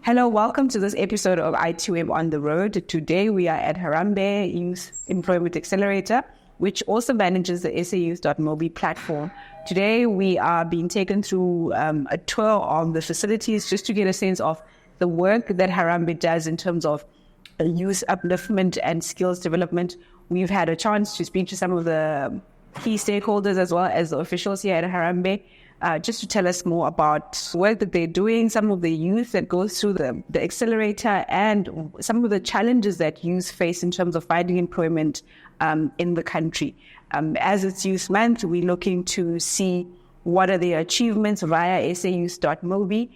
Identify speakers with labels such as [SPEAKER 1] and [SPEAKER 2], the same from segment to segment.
[SPEAKER 1] Hello, welcome to this episode of ITWeb on the Road. Today we are at Harambee Youth Employment Accelerator, which also manages the sayouth.mobi platform. Today we are being taken through a tour of the facilities just to get a sense of the work that Harambee does in terms of youth upliftment and skills development. We've had a chance to speak to some of the key stakeholders as well as the officials here at Harambee, just to tell us more about work that they're doing, some of the youth that goes through the accelerator, and some of the challenges that youth face in terms of finding employment in the country. As it's Youth Month, we're looking to see what are their achievements via sayouth.mobi.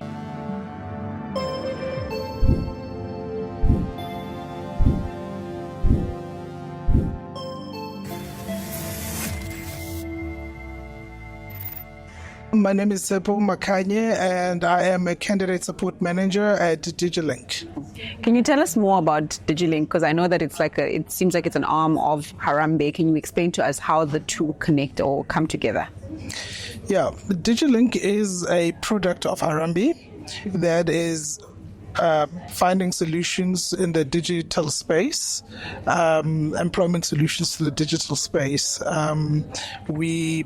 [SPEAKER 2] My name is Seppo Makanye, and I am a candidate support manager at DigiLink.
[SPEAKER 1] Can you tell us more about DigiLink? Because I know that it seems like it's an arm of Harambee. Can you explain to us how the two connect or come together?
[SPEAKER 2] Yeah, DigiLink is a product of Harambee that is finding solutions in the digital space, employment solutions to the digital space. We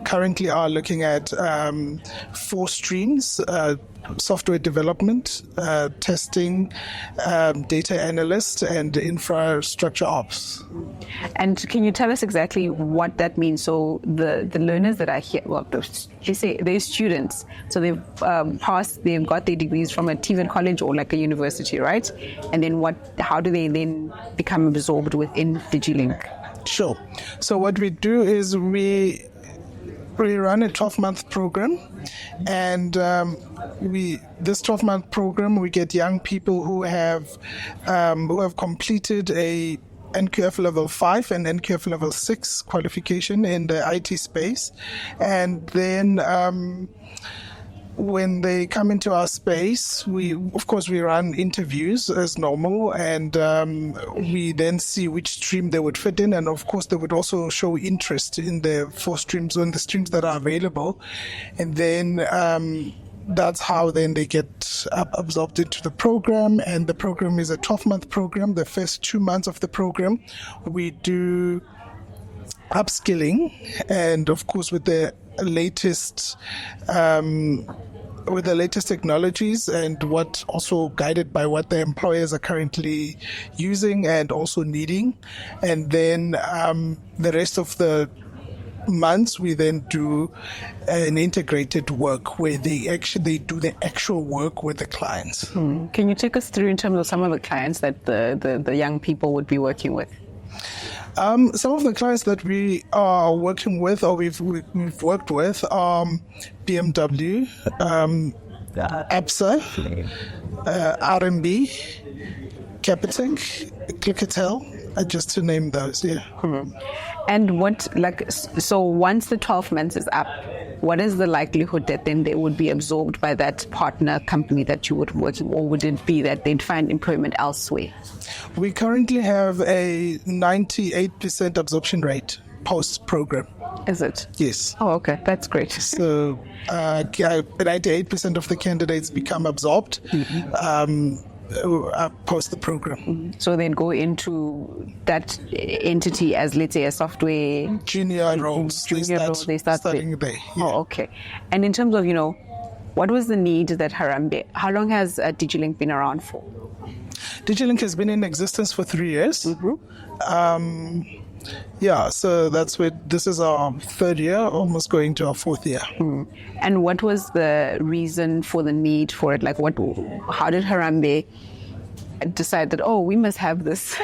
[SPEAKER 2] currently are looking at 4 streams: software development, testing, data analyst, and infrastructure ops.
[SPEAKER 1] And can you tell us exactly what that means? So the learners that are here, well, let's say they're students, so they've they've got their degrees from a TVET college or like a university, right? And then how do they then become absorbed within DigiLink?
[SPEAKER 2] Sure. So what we do is we run a 12-month program, and this 12-month program, we get young people who have completed a NQF level 5 and NQF level 6 qualification in the IT space, and then when they come into our space, we run interviews as normal, and we then see which stream they would fit in, and of course they would also show interest in the 4 streams, on the streams that are available, and then that's how then they get absorbed into the program. And the program is a 12-month program. The first 2 months of the program, we do upskilling, and of course with the latest technologies, and what also guided by what the employers are currently using and also needing. And then the rest of the months we then do an integrated work where they do the actual work with the clients.
[SPEAKER 1] Can you take us through in terms of some of the clients that the young people would be working with?
[SPEAKER 2] Some of the clients that we are working with, or we've worked with, are BMW, ABSA, Harambee, Capitec, Clickatel, just to name those. Yeah.
[SPEAKER 1] And so once the 12 months is up, what is the likelihood that then they would be absorbed by that partner company that you would work with, or would it be that they'd find employment elsewhere?
[SPEAKER 2] We currently have a 98% absorption rate post-program.
[SPEAKER 1] Is it?
[SPEAKER 2] Yes.
[SPEAKER 1] Oh, okay. That's great.
[SPEAKER 2] So 98% of the candidates become absorbed post the program.
[SPEAKER 1] So then go into that entity as, let's say, a software
[SPEAKER 2] junior roles. They start studying there. Yeah.
[SPEAKER 1] Oh, okay. And in terms of, what was the need that Harambee, how long has DigiLink been around for?
[SPEAKER 2] DigiLink has been in existence for 3 years. Mm-hmm. So this is our 3rd year, almost going to our 4th year.
[SPEAKER 1] And what was the reason for the need for it? How did Harambee decide that, we must have this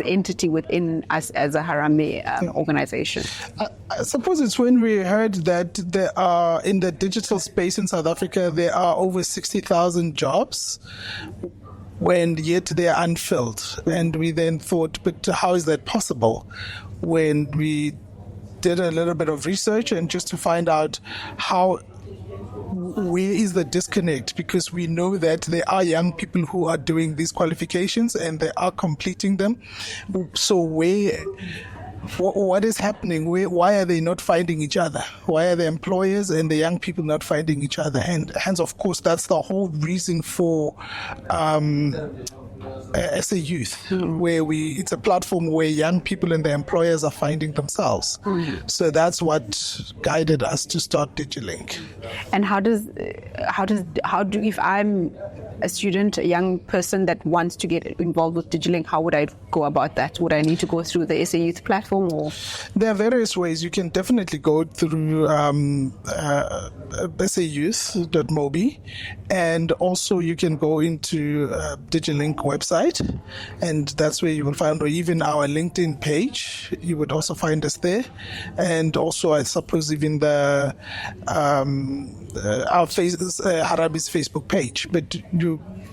[SPEAKER 1] entity within us as a Harambee organization?
[SPEAKER 2] I suppose it's when we heard that there are, in the digital space in South Africa, there are over 60,000 jobs, when yet they are unfilled. And we then thought, but how is that possible? When we did a little bit of research, and just to find out where is the disconnect, because we know that there are young people who are doing these qualifications and they are completing them. So where what is happening? Why are they not finding each other? Why are the employers and the young people not finding each other? And hence, of course, that's the whole reason for SA Youth, where it's a platform where young people and their employers are finding themselves. So that's what guided us to start DigiLink.
[SPEAKER 1] And how do if I'm a student, a young person that wants to get involved with DigiLink, how would I go about that? Would I need to go through the SA Youth platform, or?
[SPEAKER 2] There are various ways. You can definitely go through sayouth.mobi, and also you can go into DigiLink website, and that's where you will find, or even our LinkedIn page, you would also find us there. And also, I suppose, even the Harambee's Facebook page. But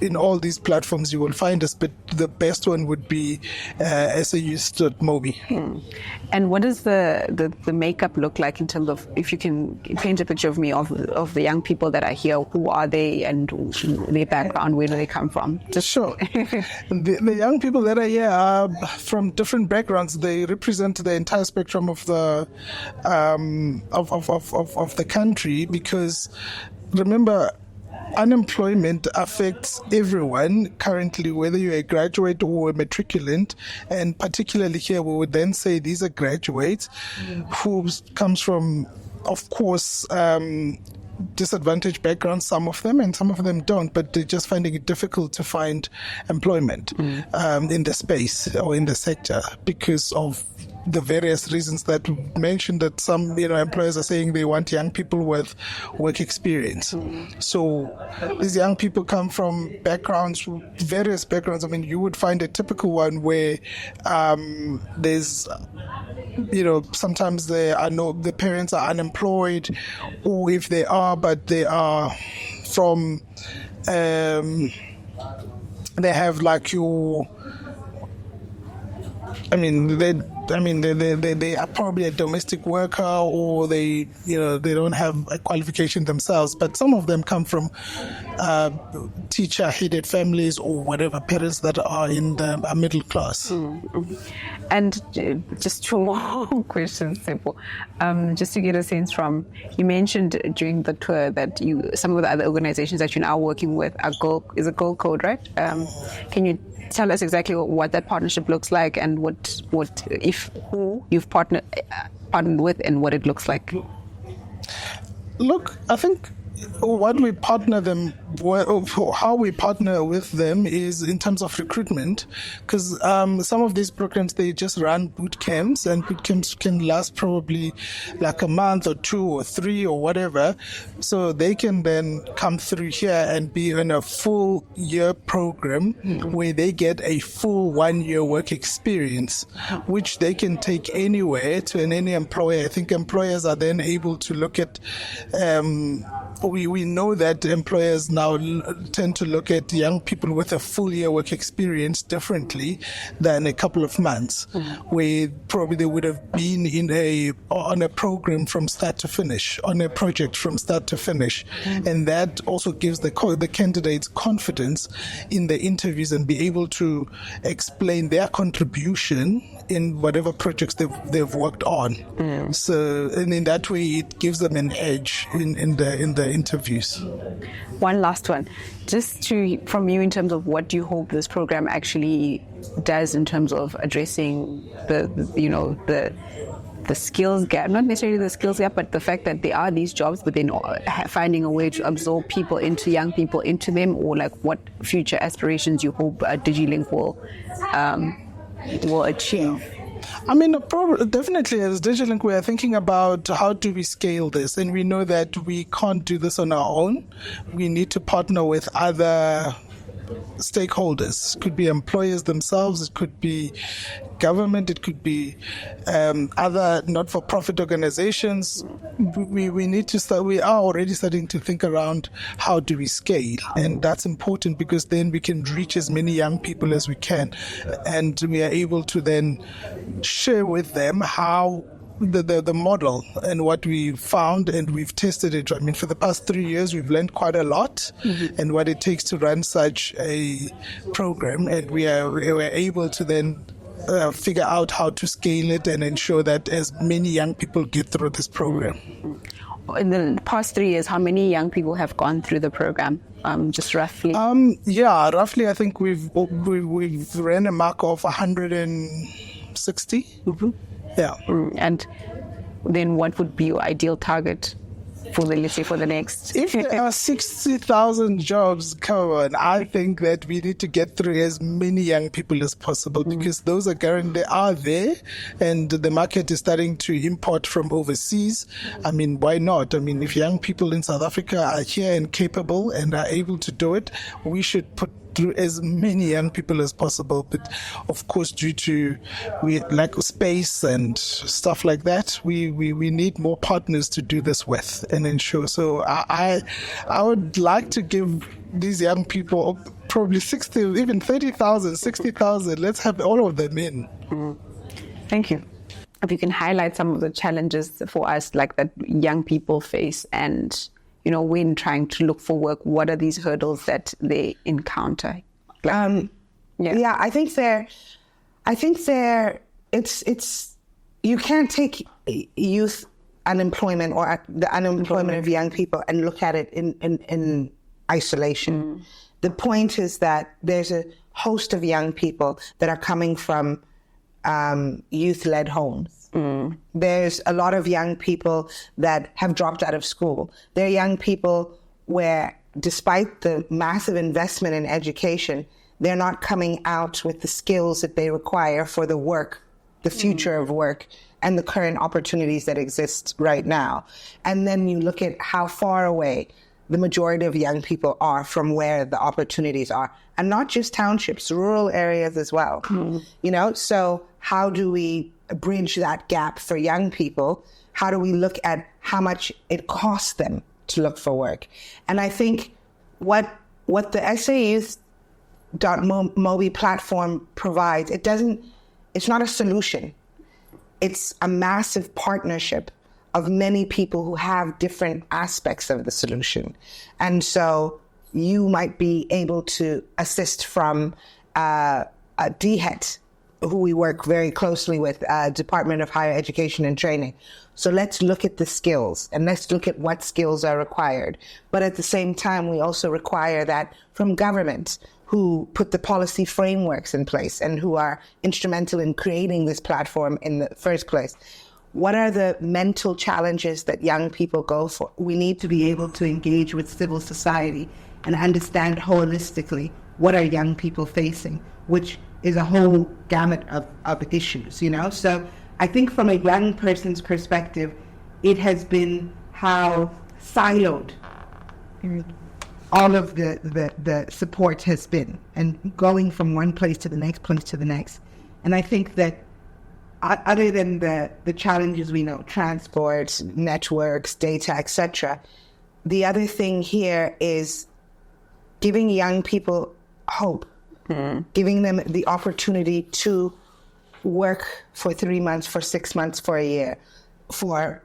[SPEAKER 2] in all these platforms you will find us, but the best one would be sayouth.mobi.
[SPEAKER 1] And what does the makeup look like in terms of, if you can paint a picture of me of the young people that are here? Who are they and their background? Where do they come from?
[SPEAKER 2] Just sure. The young people that are here are from different backgrounds. They represent the entire spectrum of the of the country, because remember, unemployment affects everyone currently, whether you're a graduate or a matriculant, and particularly here we would then say these are graduates who comes from, of course, disadvantaged backgrounds, some of them, and some of them don't, but they're just finding it difficult to find employment in the space or in the sector because of the various reasons that we mentioned, that some employers are saying they want young people with work experience. So these young people come from backgrounds, various backgrounds. I mean, you would find a typical one where there's sometimes the parents are unemployed, or if they are, but they are from they have like they are probably a domestic worker, or they don't have a qualification themselves. But some of them come from teacher-headed families, or whatever, parents that are in the middle class.
[SPEAKER 1] And just two more questions, simple. Just to get a sense from, you mentioned during the tour that some of the other organizations that you're now working with are is a Gold Code, right? Can you tell us exactly what that partnership looks like, and who you've partnered with, and what it looks like?
[SPEAKER 2] Look, I think what we partner them, how we partner with them is in terms of recruitment, because some of these programs, they just run boot camps, and boot camps can last probably like a month or 2 or 3 or whatever. So they can then come through here and be in a full year program where they get a full 1-year work experience, which they can take anywhere to any employer. I think employers are then able to look at we know that employers now tend to look at young people with a full year work experience differently than a couple of months, where probably they would have been on a program from start to finish, on a project from start to finish. And that also gives the candidates confidence in the interviews and be able to explain their contribution in whatever projects they've worked on. So, and in that way, it gives them an edge in the interviews.
[SPEAKER 1] One last one, just from you, in terms of what do you hope this program actually does in terms of addressing the skills gap, not necessarily the skills gap, but the fact that there are these jobs, but then finding a way to absorb young people into them, or like what future aspirations you hope DigiLink will achieve?
[SPEAKER 2] I mean, definitely as DigiLink, we are thinking about how do we scale this, and we know that we can't do this on our own. We need to partner with other stakeholders. It could be employers themselves, it could be government, it could be other not-for-profit organizations. We need to start. We are already starting to think around how do we scale, and that's important because then we can reach as many young people as we can, and we are able to then share with them how the model and what we found, and we've tested it. I mean, for the past 3 years, we've learned quite a lot, and what it takes to run such a program, and we're able to then figure out how to scale it and ensure that as many young people get through this program.
[SPEAKER 1] In the past 3 years, how many young people have gone through the program, just roughly?
[SPEAKER 2] Roughly, I think we've ran a mark of 160.
[SPEAKER 1] Mm-hmm.
[SPEAKER 2] Yeah.
[SPEAKER 1] And then what would be your ideal target for the, let's say, for the next?
[SPEAKER 2] If there are 60,000 jobs covered, I think that we need to get through as many young people as possible, because those are guaranteed, are there, and the market is starting to import from overseas. I mean, why not? I mean, if young people in South Africa are here and capable and are able to do it, we should put through as many young people as possible. But of course, due to lack of space and stuff like that, we need more partners to do this with and ensure. So I would like to give these young people probably 60, even 30,000, 60,000. Let's have all of them in.
[SPEAKER 1] Thank you. If you can highlight some of the challenges for us, like that young people face, and when trying to look for work, what are these hurdles that they encounter?
[SPEAKER 3] I think it's you can't take youth unemployment or the unemployment of young people and look at it in isolation. The point is that there's a host of young people that are coming from youth-led homes. There's a lot of young people that have dropped out of school. There are young people where, despite the massive investment in education, they're not coming out with the skills that they require for the work, the future of work, and the current opportunities that exist right now. And then you look at how far away the majority of young people are from where the opportunities are, and not just townships, rural areas as well. So how do we bridge that gap for young people? How do we look at how much it costs them to look for work? And I think what the SAYouth.mobi platform provides, it's not a solution. It's a massive partnership of many people who have different aspects of the solution. And so you might be able to assist from a DHET, who we work very closely with, Department of Higher Education and Training. So let's look at the skills and let's look at what skills are required. But at the same time, we also require that from government, who put the policy frameworks in place and who are instrumental in creating this platform in the first place. What are the mental challenges that young people go for? We need to be able to engage with civil society and understand holistically what are young people facing, which is a whole gamut of issues, So I think from a young person's perspective, it has been how siloed all of the support has been, and going from one place to the next place to the next. And I think that other than the challenges we know, transport, networks, data, etc., the other thing here is giving young people hope. Giving them the opportunity to work for 3 months, for 6 months, for a year, for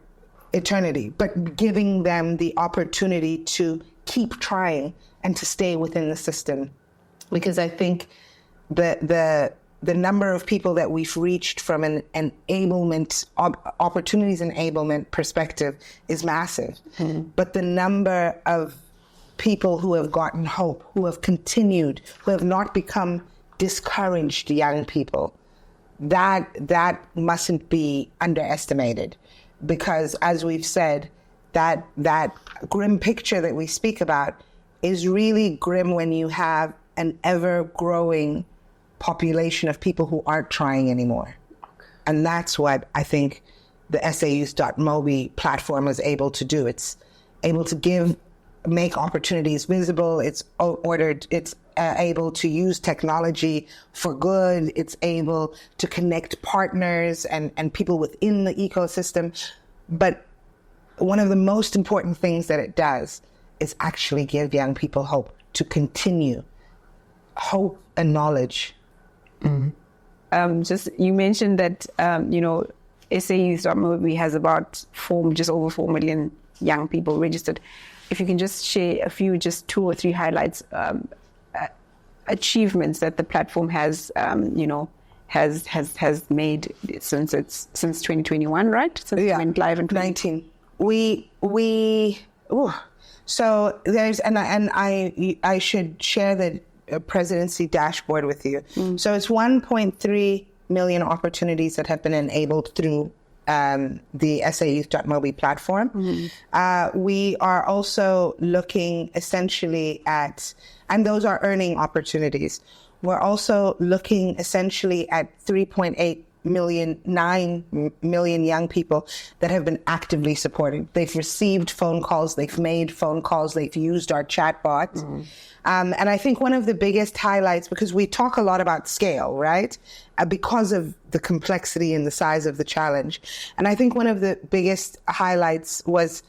[SPEAKER 3] eternity, but giving them the opportunity to keep trying and to stay within the system. Because I think the number of people that we've reached from an enablement, opportunities enablement perspective is massive. But the number of people who have gotten hope, who have continued, who have not become discouraged young people, that mustn't be underestimated. Because as we've said, that grim picture that we speak about is really grim when you have an ever-growing population of people who aren't trying anymore. And that's what I think the SAYouth.mobi platform is able to do. It's able to make opportunities visible. It's able to use technology for good. It's able to connect partners and people within the ecosystem. But one of the most important things that it does is actually give young people hope to continue. Hope and knowledge.
[SPEAKER 1] You mentioned that, SAYouth.mobi has about just over 4 million young people registered. If you can just share a few, just 2 or 3 highlights, achievements that the platform has, has made since 2021, right? Since it went live in
[SPEAKER 3] 19. So there's, and I should share the presidency dashboard with you. So it's 1.3 million opportunities that have been enabled through the sayouth.mobi platform. We are also looking essentially at, and those are earning opportunities. We're also looking essentially at 9 million young people that have been actively supported. They've received phone calls, they've made phone calls, they've used our chatbot. And I think one of the biggest highlights, because we talk a lot about scale, right? Because of the complexity and the size of the challenge. And I think one of the biggest highlights was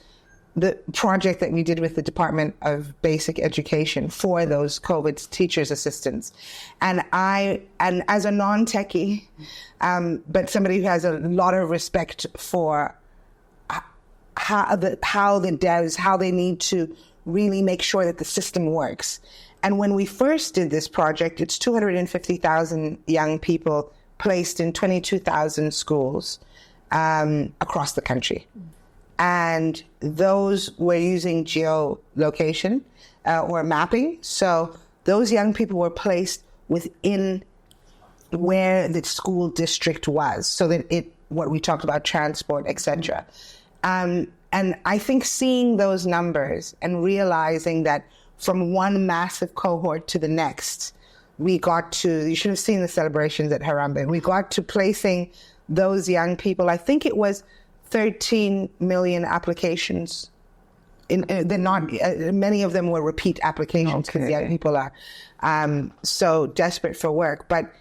[SPEAKER 3] the project that we did with the Department of Basic Education for those COVID teachers' assistants. And as a non-techie, but somebody who has a lot of respect for how the devs, how they need to really make sure that the system works. And when we first did this project, it's 250,000 young people placed in 22,000 schools across the country. And those were using geolocation or mapping. So those young people were placed within where the school district was, so that what we talked about, transport, etc. And I think seeing those numbers and realizing that from one massive cohort to the next, we got to, you should have seen the celebrations at Harambee. We got to placing those young people. I think it was 13 million applications. They're not, many of them were repeat applications because young people are so desperate for work. But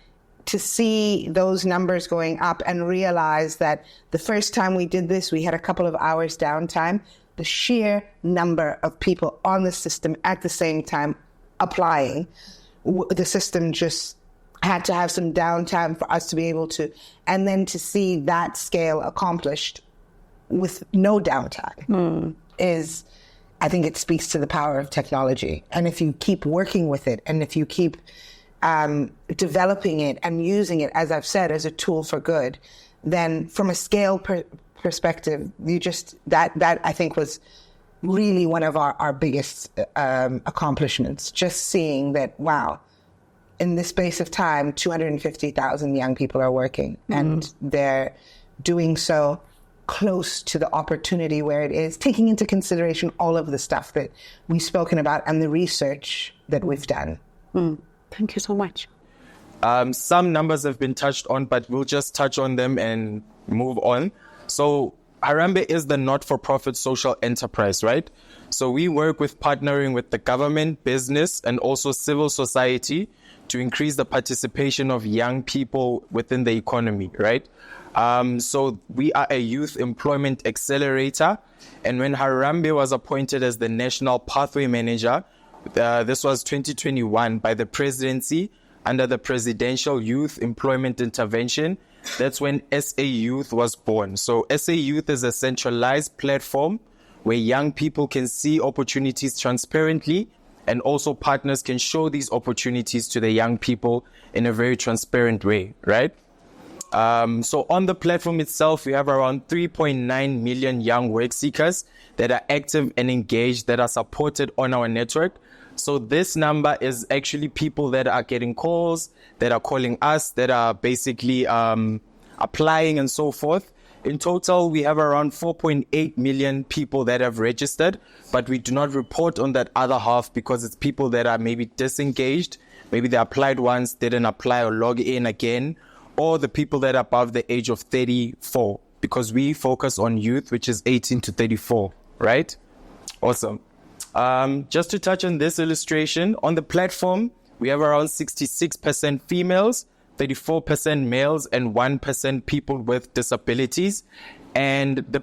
[SPEAKER 3] to see those numbers going up and realize that the first time we did this, we had a couple of hours downtime. The sheer number of people on the system at the same time applying, the system just had to have some downtime for us to be able to, and then to see that scale accomplished with no downtime is, I think it speaks to the power of technology. And if you keep working with it, and if you keep developing it and using it, as I've said, as a tool for good, then from a scale perspective, that I think was really one of our biggest accomplishments. Just seeing that, wow, in this space of time, 250,000 young people are working, and they're doing so close to the opportunity where it is, taking into consideration all of the stuff that we've spoken about and the research that we've done.
[SPEAKER 1] Thank you so much.
[SPEAKER 4] Some numbers have been touched on, but we'll just touch on them and move on. So Harambee is the not-for-profit social enterprise, right? So we work with partnering with the government, business, and also civil society to increase the participation of young people within the economy, right? So we are a youth employment accelerator. And when Harambee was appointed as the National Pathway Manager, this was 2021 by the presidency under the Presidential Youth Employment Intervention. That's when SA Youth was born. So SA Youth is a centralized platform where young people can see opportunities transparently, and also partners can show these opportunities to the young people in a very transparent way, right? So on the platform itself, we have around 3.9 million young work seekers that are active and engaged, that are supported on our network. So this number is actually people that are getting calls, that are calling us, that are basically applying and so forth. In total, we have around 4.8 million people that have registered, but we do not report on that other half because it's people that are maybe disengaged. Maybe they applied once, didn't apply or log in again, or the people that are above the age of 34, because we focus on youth, which is 18 to 34, right? Awesome. Just to touch on this illustration, on the platform, we have around 66% females, 34% males, and 1% people with disabilities. And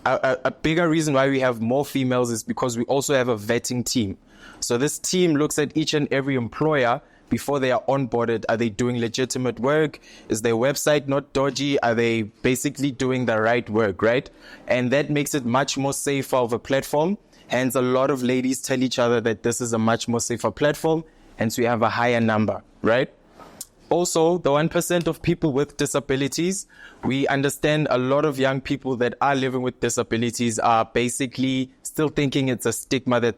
[SPEAKER 4] a bigger reason why we have more females is because we also have a vetting team. So this team looks at each and every employer before they are onboarded. Are they doing legitimate work? Is their website not dodgy? Are they basically doing the right work, right? And that makes it much more safer of a platform. Hence, a lot of ladies tell each other that this is a much more safer platform. Hence, we have a higher number, right? also the 1% of people with disabilities, we understand a lot of young people that are living with disabilities are basically still thinking it's a stigma that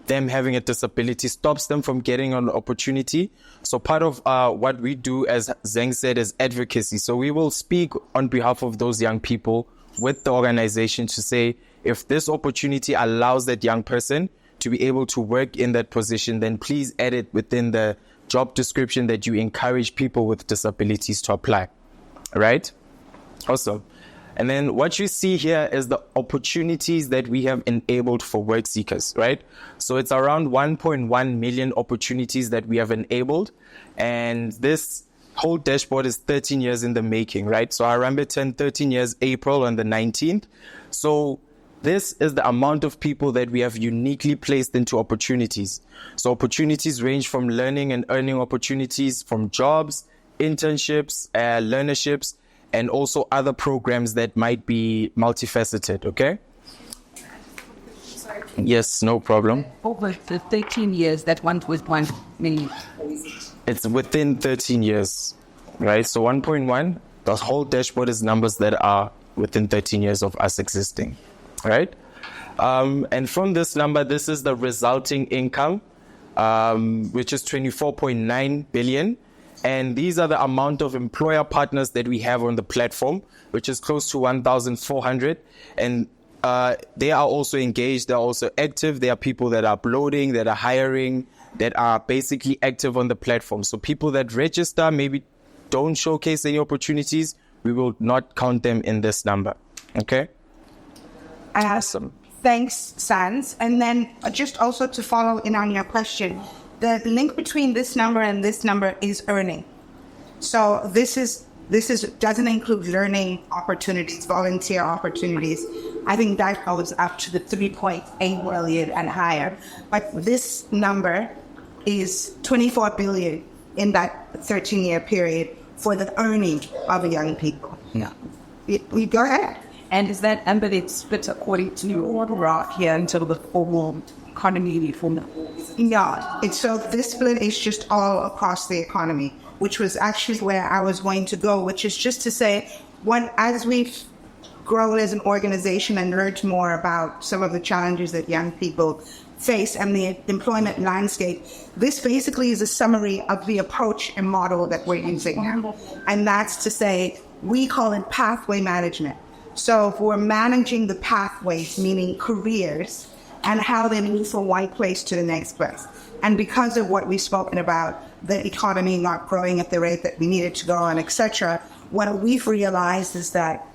[SPEAKER 4] them having a disability stops them from getting an opportunity. So part of what we do, as Zeng said, is advocacy. So we will speak on behalf of those young people with the organization to say, if this opportunity allows that young person to be able to work in that position, then please add it within the job description that you encourage people with disabilities to apply. Right? Awesome. And then what you see here is the opportunities that we have enabled for work seekers, right? So it's around 1.1 million opportunities that we have enabled. And this whole dashboard is 13 years in the making, right? So Harambee turned 13 years April on the 19th. So this is the amount of people that we have uniquely placed into opportunities. So opportunities range from learning and earning opportunities, from jobs, internships, learnerships, and also other programs that might be multifaceted, okay? Yes, no problem.
[SPEAKER 1] Over the 13 years, that 1.1 million.
[SPEAKER 4] It's within 13 years, right? So 1.1, the whole dashboard is numbers that are within 13 years of us existing, right? And from this number, this is the resulting income, which is 24.9 billion. And these are the amount of employer partners that we have on the platform, which is close to 1,400. And they are also engaged. They're also active. There are people that are uploading, that are hiring, that are basically active on the platform. So people that register maybe don't showcase any opportunities, we will not count them in this number. Okay?
[SPEAKER 3] Awesome. Thanks, Sans. And then just also to follow in on your question, the link between this number and this number is earning. So this doesn't include learning opportunities, volunteer opportunities. I think that goes up to the 3.8 million and higher. But this number is 24 billion in that 13-year period for the earning of young people.
[SPEAKER 1] Yeah.
[SPEAKER 3] We go ahead.
[SPEAKER 1] And is that embedded split according to your order here until the formal economy reform?
[SPEAKER 3] No, so this split is just all across the economy, which was actually where I was going to go, which is just to say, as we've grown as an organization and learned more about some of the challenges that young people face and the employment landscape, this basically is a summary of the approach and model that we're using now. And that's to say, we call it pathway management. So if we're managing the pathways, meaning careers, and how they move from one place to the next place. And because of what we've spoken about, the economy not growing at the rate that we needed to go on, etc., what we've realized is that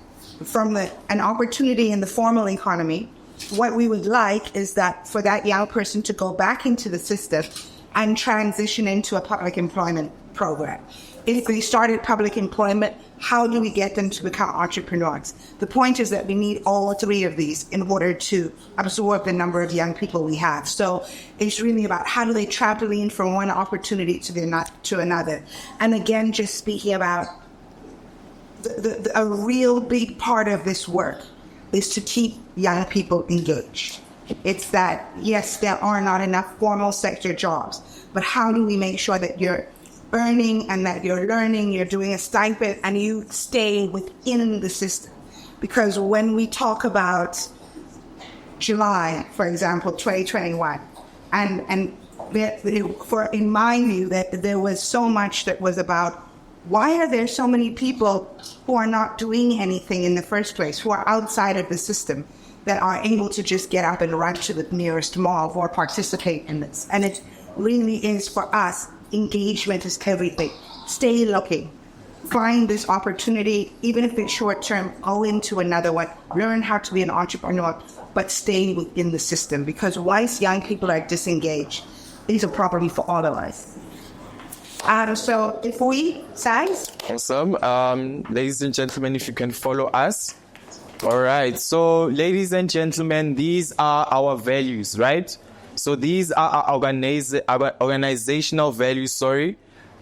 [SPEAKER 3] from an opportunity in the formal economy, what we would like is that for that young person to go back into the system and transition into a public employment program. If they started public employment, how do we get them to become entrepreneurs? The point is that we need all three of these in order to absorb the number of young people we have. So it's really about how do they trampoline from one opportunity to another. And again, just speaking about a real big part of this work is to keep young people engaged. It's that, yes, there are not enough formal sector jobs, but how do we make sure that you're earning and that you're learning, you're doing a stipend, and you stay within the system? Because when we talk about July, for example, 2021, and in my view, that there was so much that was about why are there so many people who are not doing anything in the first place, who are outside of the system, that are able to just get up and run to the nearest mall or participate in this? And it really is, for us, engagement is everything. Stay looking. Find this opportunity, even if it's short term, go into another one. Learn how to be an entrepreneur, but stay within the system. Because once young people are disengaged, it's a problem for all of us. So if we, Sans?
[SPEAKER 4] Awesome. Ladies and gentlemen, if you can follow us. All right. So ladies and gentlemen, these are our values, right? So these are our organizational values,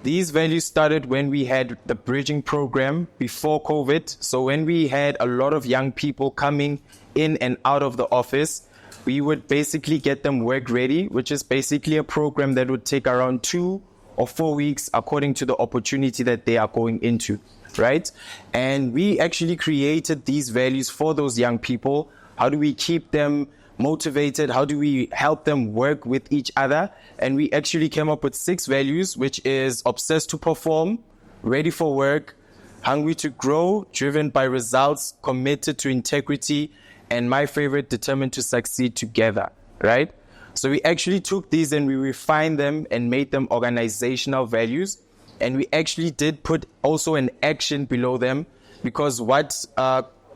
[SPEAKER 4] These values started when we had the bridging program before COVID. So when we had a lot of young people coming in and out of the office, we would basically get them work ready, which is basically a program that would take around 2 or 4 weeks according to the opportunity that they are going into, right? And we actually created these values for those young people. How do we keep them motivated? How do we help them work with each other? And we actually came up with 6 values, which is obsessed to perform, ready for work, hungry to grow, driven by results, committed to integrity, and my favorite, determined to succeed together, right? So we actually took these and we refined them and made them organizational values. And we actually did put also an action below them, because what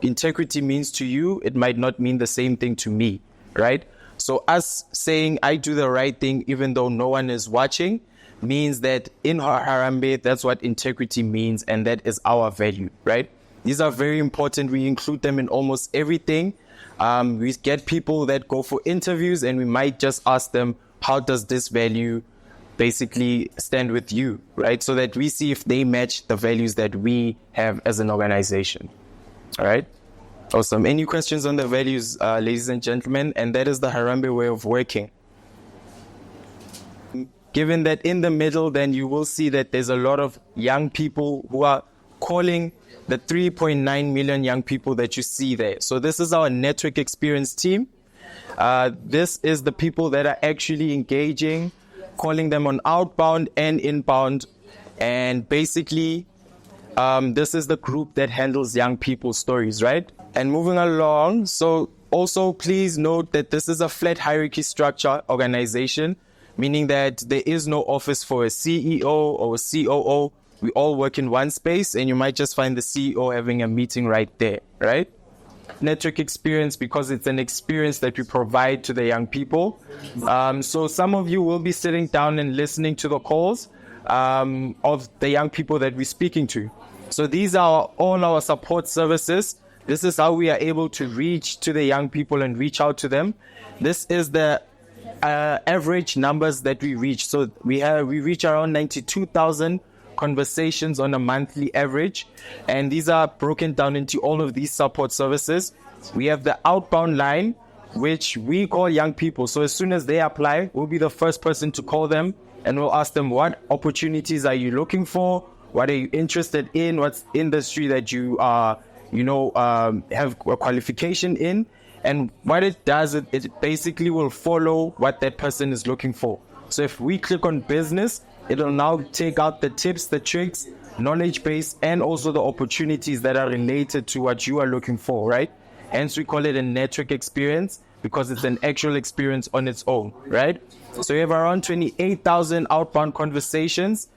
[SPEAKER 4] integrity means to you, it might not mean the same thing to me, right? So us saying I do the right thing even though no one is watching means that in Harambee, that's what integrity means, and that is our value, right? These are very important. We include them in almost everything. We get people that go for interviews and we might just ask them, how does this value basically stand with you, right? So that we see if they match the values that we have as an organization. All right. Awesome. Any questions on the values, ladies and gentlemen? And that is the Harambee way of working. Given that in the middle, then you will see that there's a lot of young people who are calling the 3.9 million young people that you see there. So this is our network experience team. This is the people that are actually engaging, calling them on outbound and inbound. And basically, this is the group that handles young people's stories, right? And moving along, so also please note that this is a flat hierarchy structure organization, meaning that there is no office for a CEO or a COO. We all work in one space, and you might just find the CEO having a meeting right there, right? Network experience, because it's an experience that we provide to the young people. So some of you will be sitting down and listening to the calls of the young people that we're speaking to. So these are all our support services. This is how we are able to reach to the young people and reach out to them. This is the average numbers that we reach. So we reach around 92,000 conversations on a monthly average, and these are broken down into all of these support services. We have the outbound line, which we call young people. So as soon as they apply, we'll be the first person to call them, and we'll ask them, what opportunities are you looking for? What are you interested in? What's industry that you are, have a qualification in? And what it does, it basically will follow what that person is looking for. So if we click on business, it'll now take out the tips, the tricks, knowledge base, and also the opportunities that are related to what you are looking for, right? Hence, we call it a network experience, because it's an actual experience on its own, right? So we have around 28,000 outbound conversations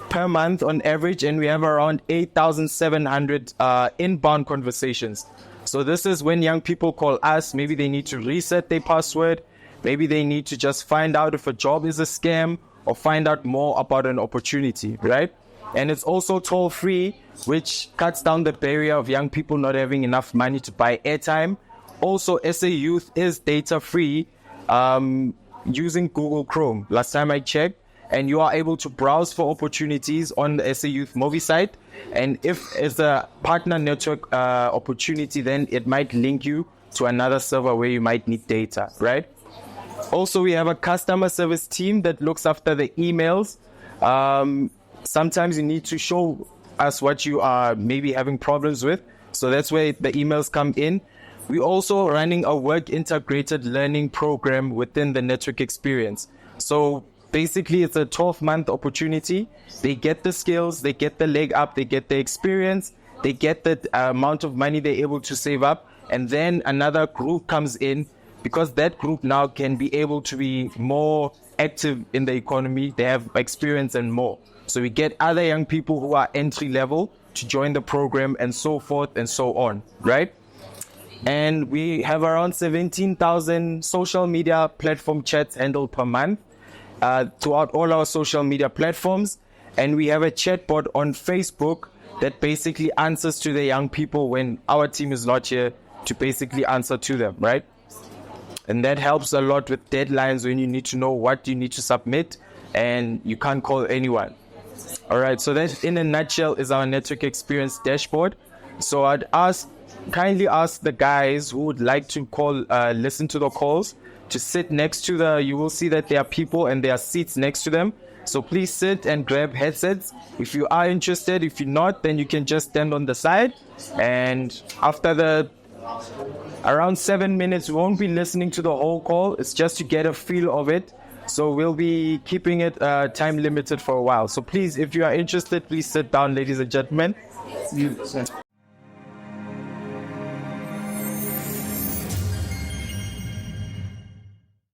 [SPEAKER 4] per month on average, and we have around 8,700 inbound conversations. So this is when young people call us. Maybe they need to reset their password. Maybe they need to just find out if a job is a scam, or find out more about an opportunity, right? And it's also toll-free, which cuts down the barrier of young people not having enough money to buy airtime. Also, SA Youth is data-free using Google Chrome. Last time I checked, and you are able to browse for opportunities on the SA Youth movie site. And if it's a partner network opportunity, then it might link you to another server where you might need data, right? Also, we have a customer service team that looks after the emails. Sometimes you need to show us what you are maybe having problems with. So that's where the emails come in. We're also running a work integrated learning program within the network experience. So basically, it's a 12-month opportunity. They get the skills, they get the leg up, they get the experience, they get the amount of money they're able to save up. And then another group comes in, because that group now can be able to be more active in the economy. They have experience and more. So we get other young people who are entry level to join the program, and so forth and so on, right? And we have around 17,000 social media platform chats handled per month throughout all our social media platforms. And we have a chatbot on Facebook that basically answers to the young people when our team is not here to basically answer to them, right? And that helps a lot with deadlines when you need to know what you need to submit and you can't call anyone. All right, so that in a nutshell is our network experience dashboard. So I'd kindly ask the guys who would like to call, listen to the calls, to sit next to you will see that there are people and there are seats next to them. So please sit and grab headsets. If you are interested, if you're not, then you can just stand on the side. And after around 7 minutes, we won't be listening to the whole call. It's just to get a feel of it. So we'll be keeping it time limited for a while. So please, if you are interested, please sit down, ladies and gentlemen.